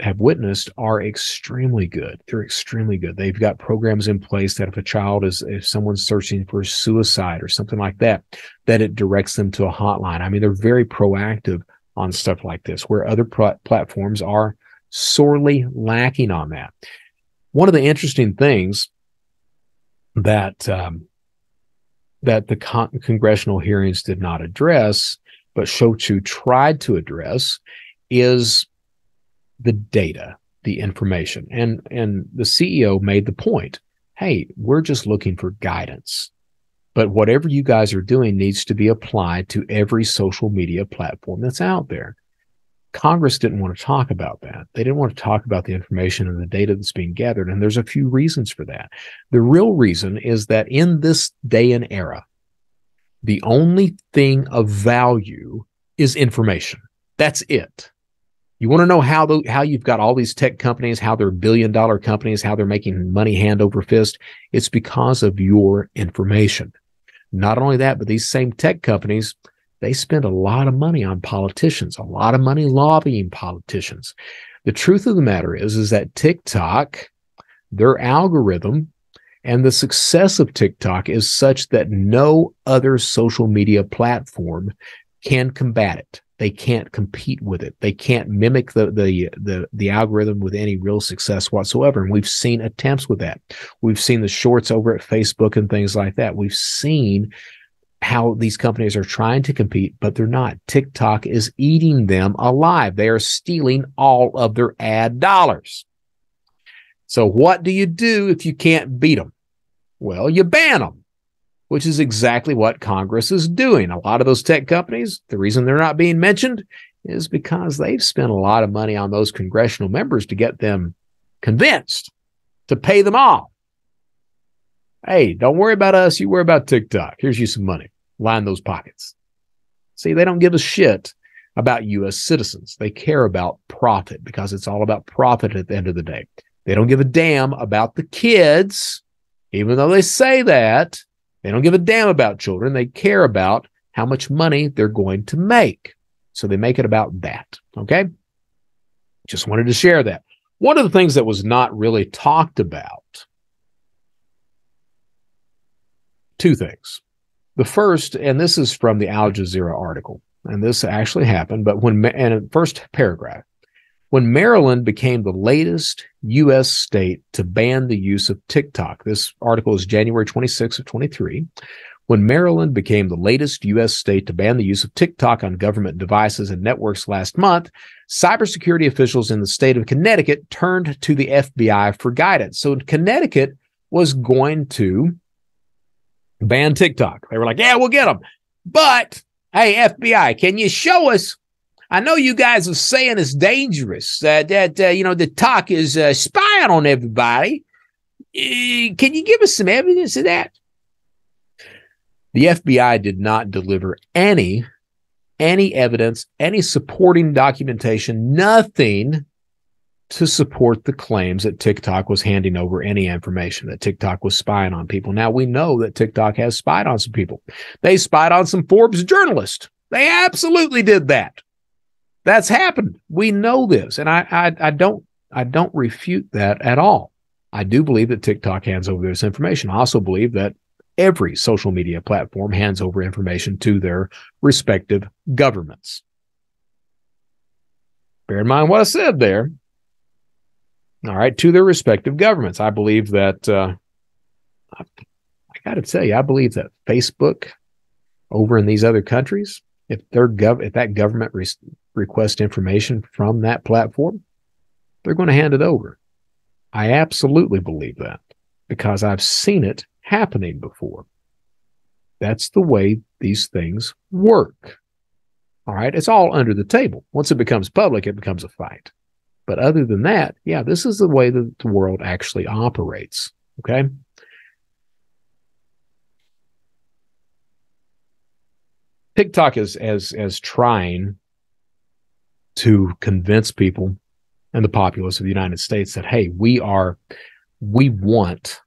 have witnessed are extremely good. They're extremely good. They've got programs in place that if someone's searching for suicide or something like that, that it directs them to a hotline. I mean, they're very proactive on stuff like this, where other platforms are sorely lacking on that. One of the interesting things that the congressional hearings did not address, but Shou Chew tried to address, is the data, the information. And the CEO made the point, hey, we're just looking for guidance. But whatever you guys are doing needs to be applied to every social media platform that's out there. Congress didn't want to talk about that. They didn't want to talk about the information and the data that's being gathered. And there's a few reasons for that. The real reason is that in this day and era, the only thing of value is information. That's it. You want to know how you've got all these tech companies, how they're billion-dollar companies, how they're making money hand over fist? It's because of your information. Not only that, but these same tech companies, they spend a lot of money on politicians, a lot of money lobbying politicians. The truth of the matter is that TikTok, their algorithm, and the success of TikTok is such that no other social media platform can combat it. They can't compete with it. They can't mimic the algorithm with any real success whatsoever. And we've seen attempts with that. We've seen the shorts over at Facebook and things like that. We've seen how these companies are trying to compete, but they're not. TikTok is eating them alive. They are stealing all of their ad dollars. So what do you do if you can't beat them? Well, you ban them, which is exactly what Congress is doing. A lot of those tech companies, the reason they're not being mentioned is because they've spent a lot of money on those congressional members to get them convinced to pay them off. Hey, don't worry about us. You worry about TikTok. Here's you some money. Line those pockets. See, they don't give a shit about U.S. citizens. They care about profit, because it's all about profit at the end of the day. They don't give a damn about the kids, even though they say that. They don't give a damn about children. They care about how much money they're going to make. So they make it about that. Okay? Just wanted to share that. One of the things that was not really talked about, two things. The first, and this is from the Al Jazeera article, and this actually happened, but in the first paragraph, When Maryland became the latest U.S. state to ban the use of TikTok, this article is January 26 of 23. When Maryland became the latest U.S. state to ban the use of TikTok on government devices and networks last month, cybersecurity officials in the state of Connecticut turned to the FBI for guidance. So Connecticut was going to ban TikTok. They were like, yeah, we'll get them. But, hey, FBI, can you show us? I know you guys are saying it's dangerous, that the talk is spying on everybody. Can you give us some evidence of that? The FBI did not deliver any evidence, any supporting documentation, nothing to support the claims that TikTok was handing over any information, that TikTok was spying on people. Now, we know that TikTok has spied on some people. They spied on some Forbes journalists. They absolutely did that. That's happened. We know this, and I don't refute that at all. I do believe that TikTok hands over this information. I also believe that every social media platform hands over information to their respective governments. Bear in mind what I said there. All right, to their respective governments. I believe that, I got to tell you, I believe that Facebook over in these other countries, if that government requests information from that platform, they're going to hand it over. I absolutely believe that because I've seen it happening before. That's the way these things work. All right, it's all under the table. Once it becomes public, it becomes a fight. But other than that, yeah, this is the way that the world actually operates. Okay. TikTok is as trying to convince people and the populace of the United States that, hey, we want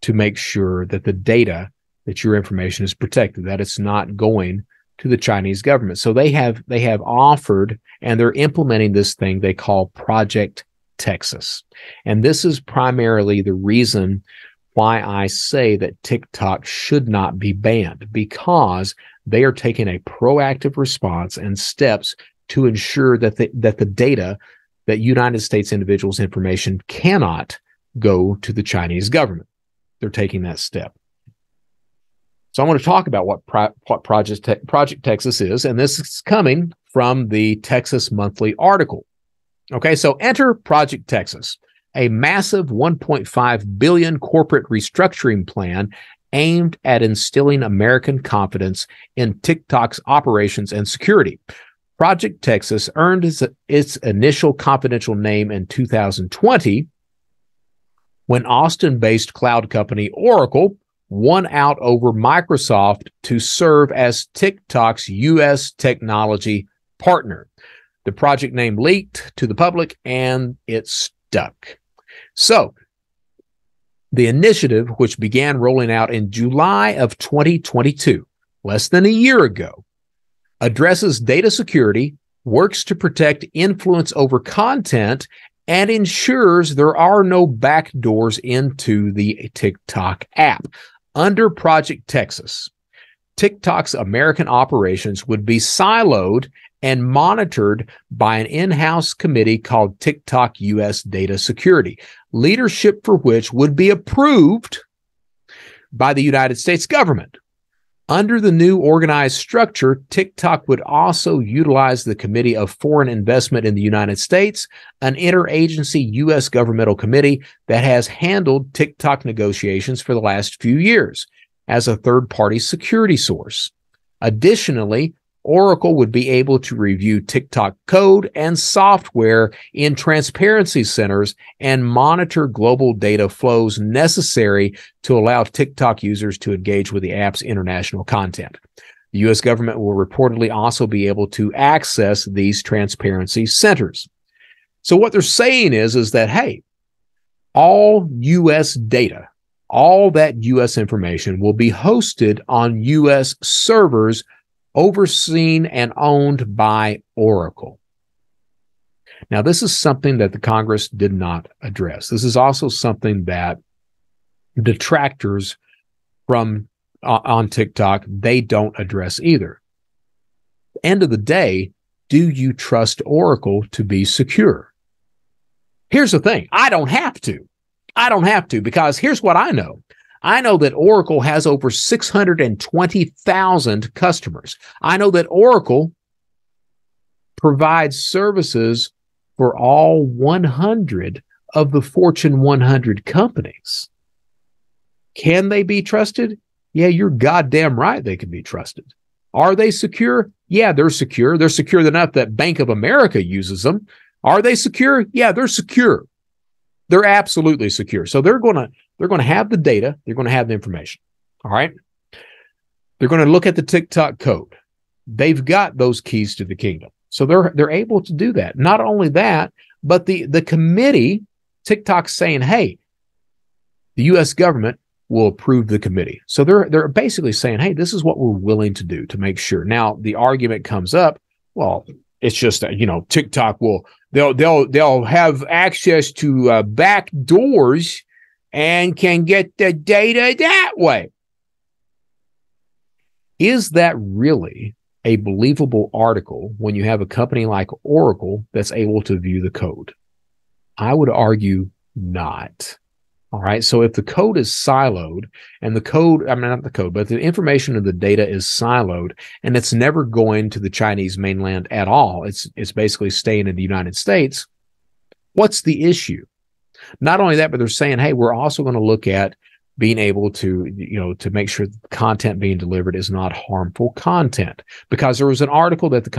to make sure that the data, that your information is protected, that it's not going to the Chinese government. So they have offered, and they're implementing this thing they call Project Texas. And this is primarily the reason why I say that TikTok should not be banned, because they are taking a proactive response and steps to ensure that the data, that United States individuals' information cannot go to the Chinese government. They're taking that step. So I want to talk about what Project Texas is, and this is coming from the Texas Monthly article. Okay, so enter Project Texas, a massive $1.5 billion corporate restructuring plan aimed at instilling American confidence in TikTok's operations and security. Project Texas earned its initial confidential name in 2020 when Austin-based cloud company Oracle won out over Microsoft to serve as TikTok's U.S. technology partner. The project name leaked to the public and it stuck. So, the initiative, which began rolling out in July of 2022, less than a year ago, addresses data security, works to protect influence over content, and ensures there are no backdoors into the TikTok app. Under Project Texas, TikTok's American operations would be siloed and monitored by an in-house committee called TikTok U.S. Data Security, leadership for which would be approved by the United States government. Under the new organized structure, TikTok would also utilize the Committee of Foreign Investment in the United States, an interagency U.S. governmental committee that has handled TikTok negotiations for the last few years, as a third-party security source. Additionally, Oracle would be able to review TikTok code and software in transparency centers and monitor global data flows necessary to allow TikTok users to engage with the app's international content. The U.S. government will reportedly also be able to access these transparency centers. So what they're saying is that, hey, all U.S. data, all that U.S. information will be hosted on U.S. servers overseen and owned by Oracle. Now, this is something that the Congress did not address. This is also something that detractors from on TikTok, they don't address either. End of the day, do you trust Oracle to be secure? Here's the thing. I don't have to. Because here's what I know. I know that Oracle has over 620,000 customers. I know that Oracle provides services for all 100 of the Fortune 100 companies. Can they be trusted? Yeah, you're goddamn right they can be trusted. Are they secure? Yeah, they're secure. They're secure enough that Bank of America uses them. Are they secure? Yeah, they're secure. They're absolutely secure. So they're going to have the data. They're going to have the information. All right. They're going to look at the TikTok code. They've got those keys to the kingdom. So they're able to do that. Not only that, but the committee, TikTok's saying, hey, the U.S. government will approve the committee. So they're basically saying, hey, this is what we're willing to do to make sure. Now, the argument comes up, well, it's just that, TikTok they'll have access to back doors and can get the data that way. Is that really a believable article when you have a company like Oracle that's able to view the code? I would argue not. All right. So if the code is siloed and not the code, but the information of the data is siloed and it's never going to the Chinese mainland at all, it's basically staying in the United States. What's the issue? Not only that, but they're saying, hey, we're also going to look at being able to, to make sure the content being delivered is not harmful content. Because there was an article that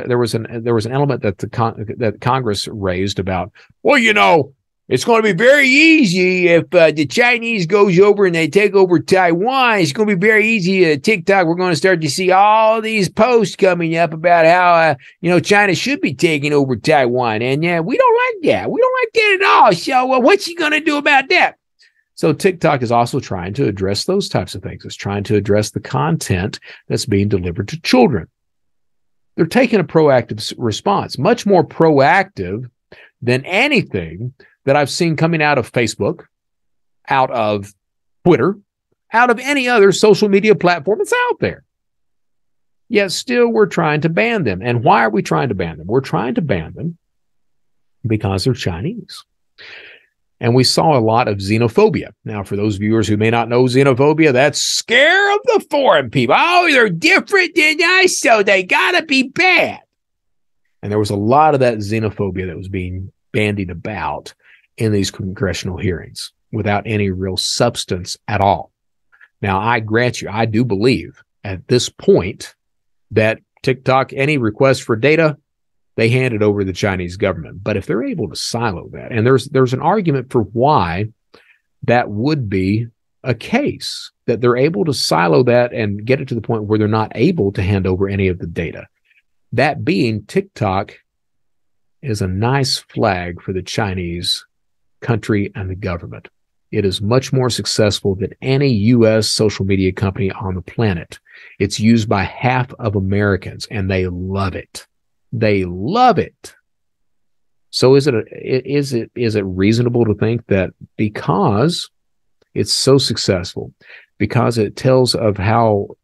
there was an element that Congress raised about, well, it's going to be very easy if the Chinese goes over and they take over Taiwan. It's going to be very easy. TikTok, we're going to start to see all these posts coming up about how, China should be taking over Taiwan. And we don't like that. We don't like that at all. So what's he going to do about that? So TikTok is also trying to address those types of things. It's trying to address the content that's being delivered to children. They're taking a proactive response, much more proactive than anything that I've seen coming out of Facebook, out of Twitter, out of any other social media platform that's out there. Yet still we're trying to ban them. And why are we trying to ban them? We're trying to ban them because they're Chinese. And we saw a lot of xenophobia. Now, for those viewers who may not know xenophobia, that's scare of the foreign people. Oh, they're different than us, so they gotta be bad. And there was a lot of that xenophobia that was being bandied about in these congressional hearings without any real substance at all. Now, I grant you, I do believe at this point that TikTok, any request for data, they hand it over to the Chinese government. But if they're able to silo that, and there's an argument for why that would be a case, that they're able to silo that and get it to the point where they're not able to hand over any of the data. That being, TikTok is a nice flag for the Chinese country and the government. It is much more successful than any U.S. social media company on the planet. It's used by half of Americans, and they love it. They love it. So is it reasonable to think that because it's so successful, because it tells of how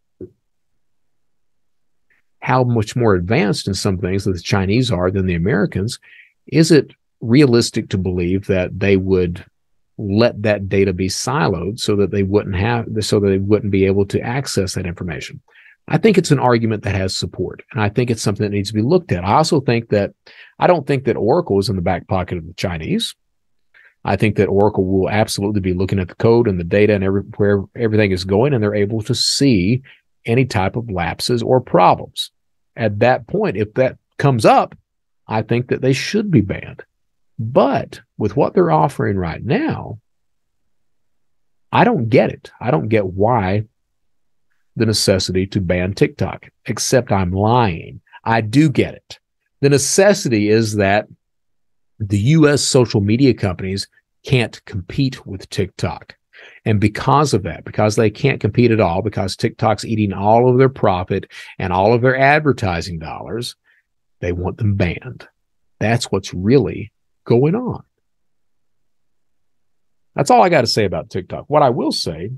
much more advanced in some things that the Chinese are than the Americans, is it realistic to believe that they would let that data be siloed so that they wouldn't be able to access that information? I think it's an argument that has support, and I think it's something that needs to be looked at. I don't think that Oracle is in the back pocket of the Chinese. I think that Oracle will absolutely be looking at the code and the data and where everything is going, and they're able to see any type of lapses or problems. At that point, if that comes up, I think that they should be banned. But with what they're offering right now, I don't get it. I don't get why the necessity to ban TikTok, except I'm lying. I do get it. The necessity is that the U.S. social media companies can't compete with TikTok. And because of that, because they can't compete at all, because TikTok's eating all of their profit and all of their advertising dollars, they want them banned. That's what's really going on. That's all I got to say about TikTok. What I will say,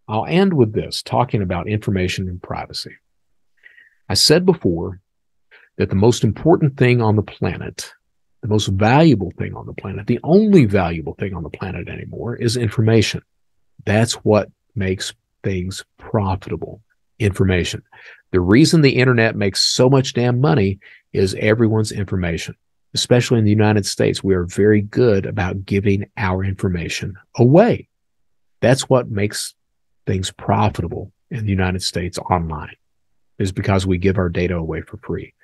I'll end with this, talking about information and privacy. I said before that the most important thing on the planet The most valuable thing on the planet, the only valuable thing on the planet anymore, is information. That's what makes things profitable. Information. The reason the internet makes so much damn money is everyone's information. Especially in the United States, we are very good about giving our information away. That's what makes things profitable in the United States online, is because we give our data away for free.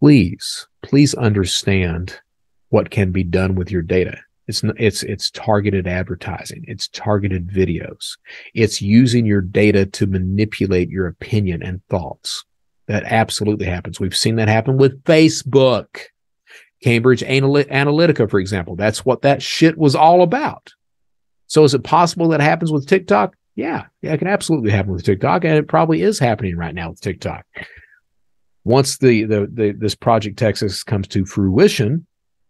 Please understand what can be done with your data. It's targeted advertising. It's targeted videos. It's using your data to manipulate your opinion and thoughts. That absolutely happens. We've seen that happen with Facebook. Cambridge Analytica, for example. That's what that shit was all about. So is it possible that happens with TikTok? Yeah, it can absolutely happen with TikTok, and it probably is happening right now with TikTok. Once this Project Texas comes to fruition,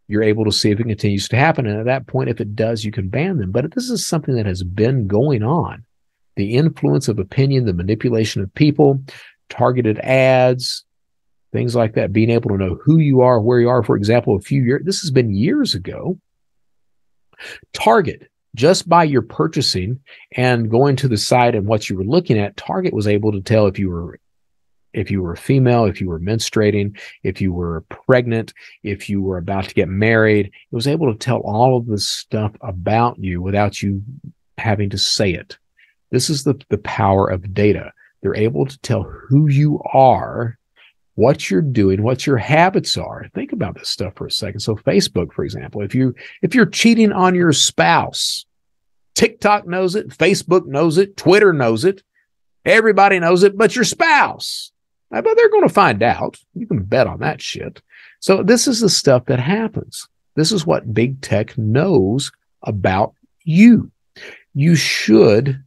you're able to see if it continues to happen. And at that point, if it does, you can ban them. But this is something that has been going on. The influence of opinion, the manipulation of people, targeted ads, things like that, being able to know who you are, where you are. For example, this has been years ago. Target, just by your purchasing and going to the site and what you were looking at, Target was able to tell if you were female, if you were menstruating, if you were pregnant, if you were about to get married. It was able to tell all of this stuff about you without you having to say it. This is the power of data. They're able to tell who you are, what you're doing, what your habits are. Think about this stuff for a second. So Facebook, for example, if you're cheating on your spouse, TikTok knows it, Facebook knows it, Twitter knows it, everybody knows it, but your spouse. But they're going to find out. You can bet on that shit. So this is the stuff that happens. This is what big tech knows about you. You should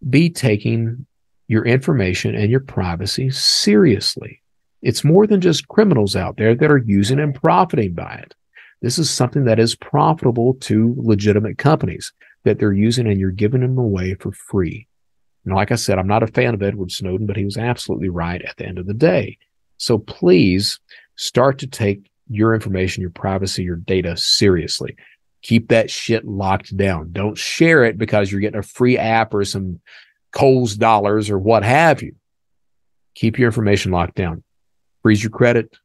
be taking your information and your privacy seriously. It's more than just criminals out there that are using and profiting by it. This is something that is profitable to legitimate companies that they're using, and you're giving them away for free. And like I said, I'm not a fan of Edward Snowden, but he was absolutely right at the end of the day. So please start to take your information, your privacy, your data seriously. Keep that shit locked down. Don't share it because you're getting a free app or some Kohl's dollars or what have you. Keep your information locked down. Freeze your credit,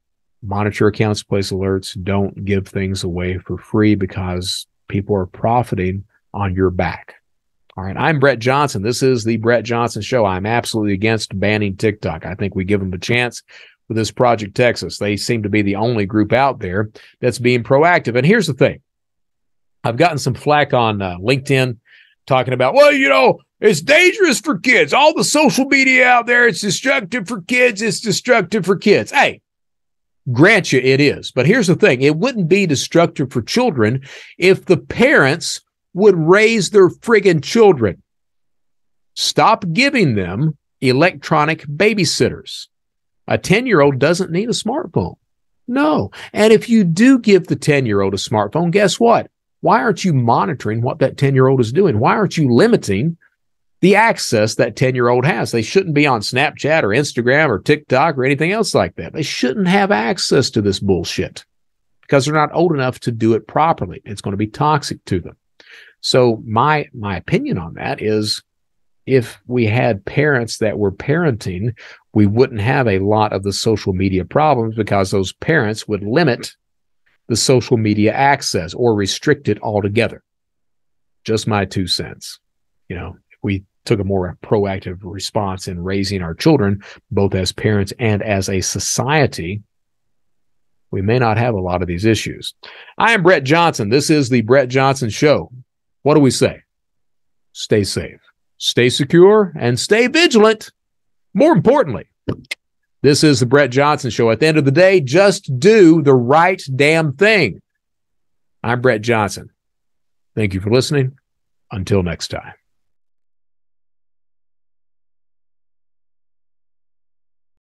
monitor accounts, place alerts. Don't give things away for free because people are profiting on your back. All right, I'm Brett Johnson. This is the Brett Johnson Show. I'm absolutely against banning TikTok. I think we give them a chance with this Project Texas. They seem to be the only group out there that's being proactive. And here's the thing. I've gotten some flack on LinkedIn talking about, well, it's dangerous for kids. All the social media out there, it's destructive for kids. It's destructive for kids. Hey, grant you it is. But here's the thing. It wouldn't be destructive for children if the parents would raise their friggin' children. Stop giving them electronic babysitters. A 10-year-old doesn't need a smartphone. No. And if you do give the 10-year-old a smartphone, guess what? Why aren't you monitoring what that 10-year-old is doing? Why aren't you limiting the access that 10-year-old has? They shouldn't be on Snapchat or Instagram or TikTok or anything else like that. They shouldn't have access to this bullshit because they're not old enough to do it properly. It's going to be toxic to them. So my opinion on that is, if we had parents that were parenting, we wouldn't have a lot of the social media problems because those parents would limit the social media access or restrict it altogether. Just my 2 cents. If we took a more proactive response in raising our children, both as parents and as a society, we may not have a lot of these issues. I am Brett Johnson. This is the Brett Johnson Show. What do we say? Stay safe, stay secure, and stay vigilant. More importantly, this is the Brett Johnson Show. At the end of the day, just do the right damn thing. I'm Brett Johnson. Thank you for listening. Until next time.